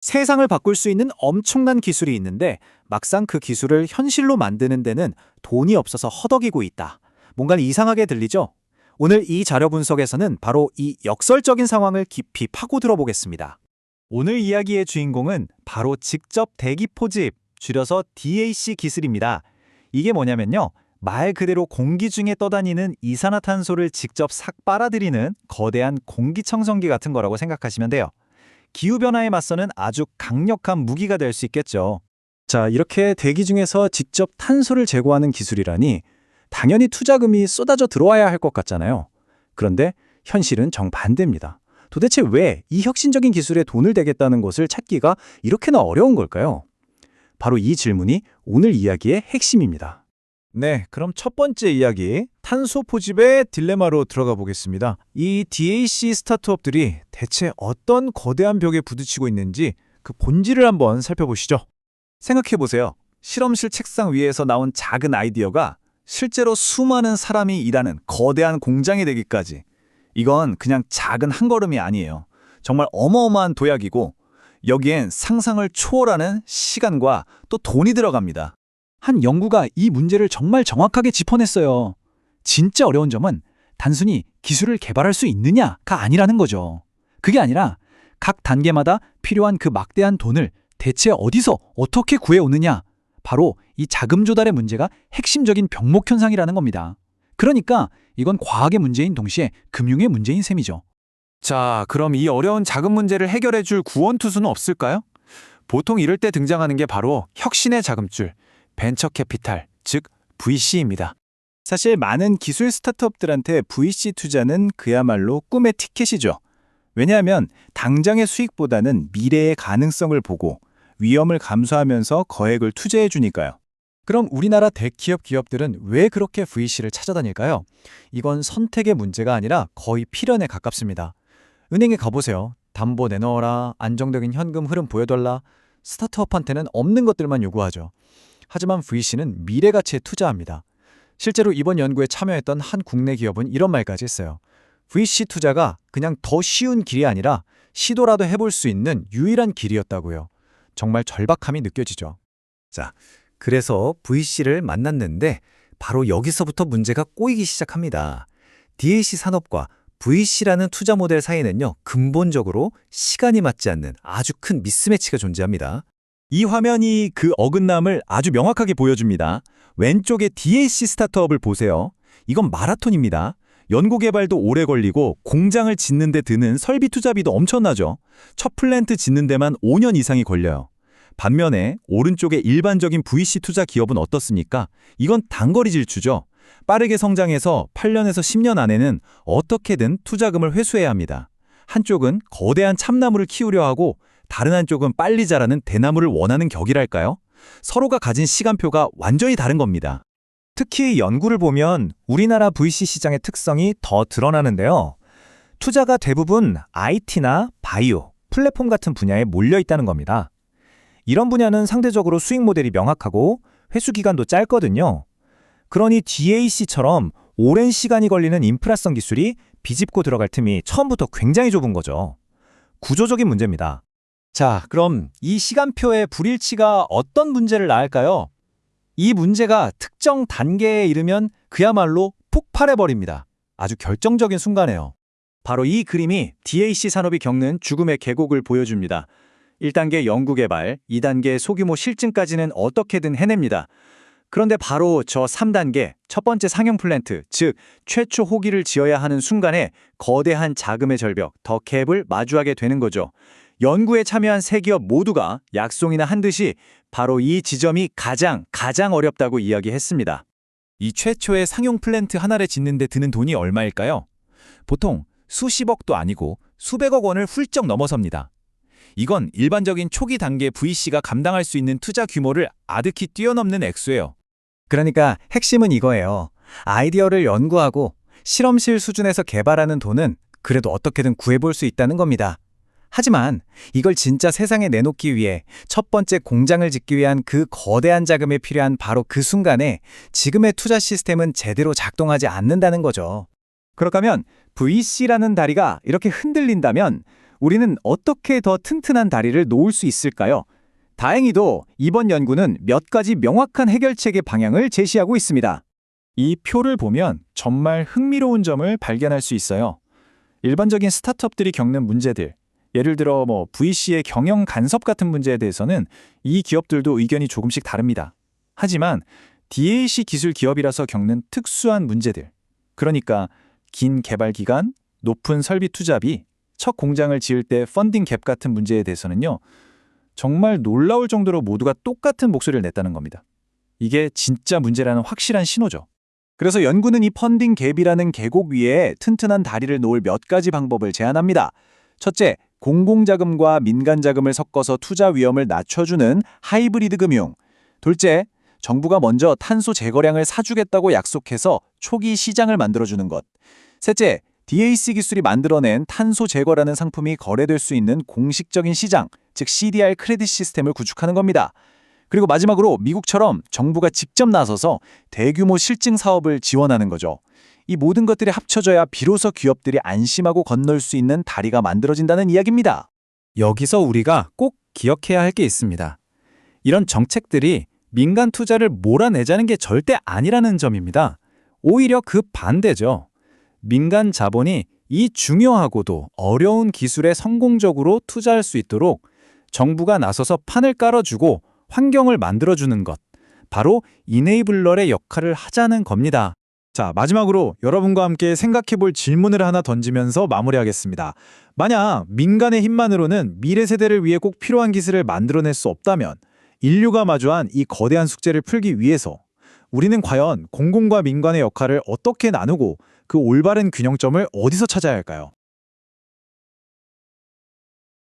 세상을 바꿀 수 있는 엄청난 기술이 있는데 막상 그 기술을 현실로 만드는 데는 돈이 없어서 허덕이고 있다. 뭔가 이상하게 들리죠? 오늘 이 자료 분석에서는 바로 이 역설적인 상황을 깊이 파고들어 보겠습니다. 오늘 이야기의 주인공은 바로 직접 대기 포집, 줄여서 DAC 기술입니다. 이게 뭐냐면요. 말 그대로 공기 중에 떠다니는 이산화탄소를 직접 싹 빨아들이는 거대한 공기청정기 같은 거라고 생각하시면 돼요. 기후변화에 맞서는 아주 강력한 무기가 될 수 있겠죠. 자, 이렇게 대기 중에서 직접 탄소를 제거하는 기술이라니 당연히 투자금이 쏟아져 들어와야 할 것 같잖아요. 그런데 현실은 정반대입니다. 도대체 왜 이 혁신적인 기술에 돈을 대겠다는 것을 찾기가 이렇게나 어려운 걸까요? 바로 이 질문이 오늘 이야기의 핵심입니다. 네, 그럼 첫 번째 이야기, 탄소 포집의 딜레마로 들어가 보겠습니다. 이 DAC 스타트업들이 대체 어떤 거대한 벽에 부딪히고 있는지 그 본질을 한번 살펴보시죠. 생각해보세요. 실험실 책상 위에서 나온 작은 아이디어가 실제로 수많은 사람이 일하는 거대한 공장이 되기까지. 이건 그냥 작은 한 걸음이 아니에요. 정말 어마어마한 도약이고 여기엔 상상을 초월하는 시간과 또 돈이 들어갑니다. 한 연구가 이 문제를 정말 정확하게 짚어냈어요. 진짜 어려운 점은 단순히 기술을 개발할 수 있느냐가 아니라는 거죠. 그게 아니라 각 단계마다 필요한 그 막대한 돈을 대체 어디서 어떻게 구해오느냐. 바로 이 자금 조달의 문제가 핵심적인 병목 현상이라는 겁니다. 그러니까 이건 과학의 문제인 동시에 금융의 문제인 셈이죠. 자, 그럼 이 어려운 자금 문제를 해결해줄 구원투수는 없을까요? 보통 이럴 때 등장하는 게 바로 혁신의 자금줄, 벤처 캐피탈, 즉 VC입니다. 사실 많은 기술 스타트업들한테 VC 투자는 그야말로 꿈의 티켓이죠. 왜냐하면 당장의 수익보다는 미래의 가능성을 보고 위험을 감수하면서 거액을 투자해 주니까요. 그럼 우리나라 대기업 기업들은 왜 그렇게 VC를 찾아다닐까요? 이건 선택의 문제가 아니라 거의 필연에 가깝습니다. 은행에 가보세요. 담보 내놓어라, 안정적인 현금 흐름 보여달라. 스타트업한테는 없는 것들만 요구하죠. 하지만 VC는 미래 가치에 투자합니다. 실제로 이번 연구에 참여했던 한 국내 기업은 이런 말까지 했어요. VC 투자가 그냥 더 쉬운 길이 아니라 시도라도 해볼 수 있는 유일한 길이었다고요. 정말 절박함이 느껴지죠. 자, 그래서 VC를 만났는데 바로 여기서부터 문제가 꼬이기 시작합니다. DAC 산업과 VC라는 투자 모델 사이에는요, 근본적으로 시간이 맞지 않는 아주 큰 미스매치가 존재합니다. 이 화면이 그 어긋남을 아주 명확하게 보여줍니다. 왼쪽에 DAC 스타트업을 보세요. 이건 마라톤입니다. 연구개발도 오래 걸리고 공장을 짓는 데 드는 설비 투자비도 엄청나죠. 첫 플랜트 짓는 데만 5년 이상이 걸려요. 반면에 오른쪽의 일반적인 VC 투자 기업은 어떻습니까? 이건 단거리 질주죠. 빠르게 성장해서 8년에서 10년 안에는 어떻게든 투자금을 회수해야 합니다. 한쪽은 거대한 참나무를 키우려 하고 다른 한쪽은 빨리 자라는 대나무를 원하는 격이랄까요? 서로가 가진 시간표가 완전히 다른 겁니다. 특히 연구를 보면 우리나라 VC 시장의 특성이 더 드러나는데요. 투자가 대부분 IT나 바이오, 플랫폼 같은 분야에 몰려 있다는 겁니다. 이런 분야는 상대적으로 수익 모델이 명확하고 회수 기간도 짧거든요. 그러니 DAC처럼 오랜 시간이 걸리는 인프라성 기술이 비집고 들어갈 틈이 처음부터 굉장히 좁은 거죠. 구조적인 문제입니다. 자, 그럼 이 시간표의 불일치가 어떤 문제를 낳을까요? 이 문제가 특정 단계에 이르면 그야말로 폭발해버립니다. 아주 결정적인 순간이에요. 바로 이 그림이 DAC 산업이 겪는 죽음의 계곡을 보여줍니다. 1단계 연구개발, 2단계 소규모 실증까지는 어떻게든 해냅니다. 그런데 바로 저 3단계, 첫 번째 상용 플랜트, 즉 최초 호기를 지어야 하는 순간에 거대한 자금의 절벽, 더 갭을 마주하게 되는 거죠. 연구에 참여한 세 기업 모두가 약속이나 한 듯이 바로 이 지점이 가장 어렵다고 이야기했습니다. 이 최초의 상용 플랜트 하나를 짓는 데 드는 돈이 얼마일까요? 보통 수십억도 아니고 수백억 원을 훌쩍 넘어섭니다. 이건 일반적인 초기 단계 VC가 감당할 수 있는 투자 규모를 아득히 뛰어넘는 액수예요. 그러니까 핵심은 이거예요. 아이디어를 연구하고 실험실 수준에서 개발하는 돈은 그래도 어떻게든 구해볼 수 있다는 겁니다. 하지만 이걸 진짜 세상에 내놓기 위해 첫 번째 공장을 짓기 위한 그 거대한 자금에 필요한 바로 그 순간에 지금의 투자 시스템은 제대로 작동하지 않는다는 거죠. 그렇다면 VC라는 다리가 이렇게 흔들린다면 우리는 어떻게 더 튼튼한 다리를 놓을 수 있을까요? 다행히도 이번 연구는 몇 가지 명확한 해결책의 방향을 제시하고 있습니다. 이 표를 보면 정말 흥미로운 점을 발견할 수 있어요. 일반적인 스타트업들이 겪는 문제들, 예를 들어 VC의 경영 간섭 같은 문제에 대해서는 이 기업들도 의견이 조금씩 다릅니다. 하지만 DAC 기술 기업이라서 겪는 특수한 문제들, 그러니까 긴 개발 기간, 높은 설비 투자비, 첫 공장을 지을 때 펀딩 갭 같은 문제에 대해서는요, 정말 놀라울 정도로 모두가 똑같은 목소리를 냈다는 겁니다. 이게 진짜 문제라는 확실한 신호죠. 그래서 연구는 이 펀딩 갭이라는 계곡 위에 튼튼한 다리를 놓을 몇 가지 방법을 제안합니다. 첫째, 공공자금과 민간자금을 섞어서 투자 위험을 낮춰주는 하이브리드 금융. 둘째, 정부가 먼저 탄소 제거량을 사주겠다고 약속해서 초기 시장을 만들어주는 것. 셋째, DAC 기술이 만들어낸 탄소 제거라는 상품이 거래될 수 있는 공식적인 시장, 즉 CDR 크레딧 시스템을 구축하는 겁니다. 그리고 마지막으로 미국처럼 정부가 직접 나서서 대규모 실증 사업을 지원하는 거죠. 이 모든 것들이 합쳐져야 비로소 기업들이 안심하고 건널 수 있는 다리가 만들어진다는 이야기입니다. 여기서 우리가 꼭 기억해야 할 게 있습니다. 이런 정책들이 민간 투자를 몰아내자는 게 절대 아니라는 점입니다. 오히려 그 반대죠. 민간 자본이 이 중요하고도 어려운 기술에 성공적으로 투자할 수 있도록 정부가 나서서 판을 깔아주고 환경을 만들어주는 것, 바로 이네이블러의 역할을 하자는 겁니다. 자, 마지막으로 여러분과 함께 생각해볼 질문을 하나 던지면서 마무리하겠습니다. 만약 민간의 힘만으로는 미래 세대를 위해 꼭 필요한 기술을 만들어낼 수 없다면 인류가 마주한 이 거대한 숙제를 풀기 위해서 우리는 과연 공공과 민간의 역할을 어떻게 나누고 그 올바른 균형점을 어디서 찾아야 할까요?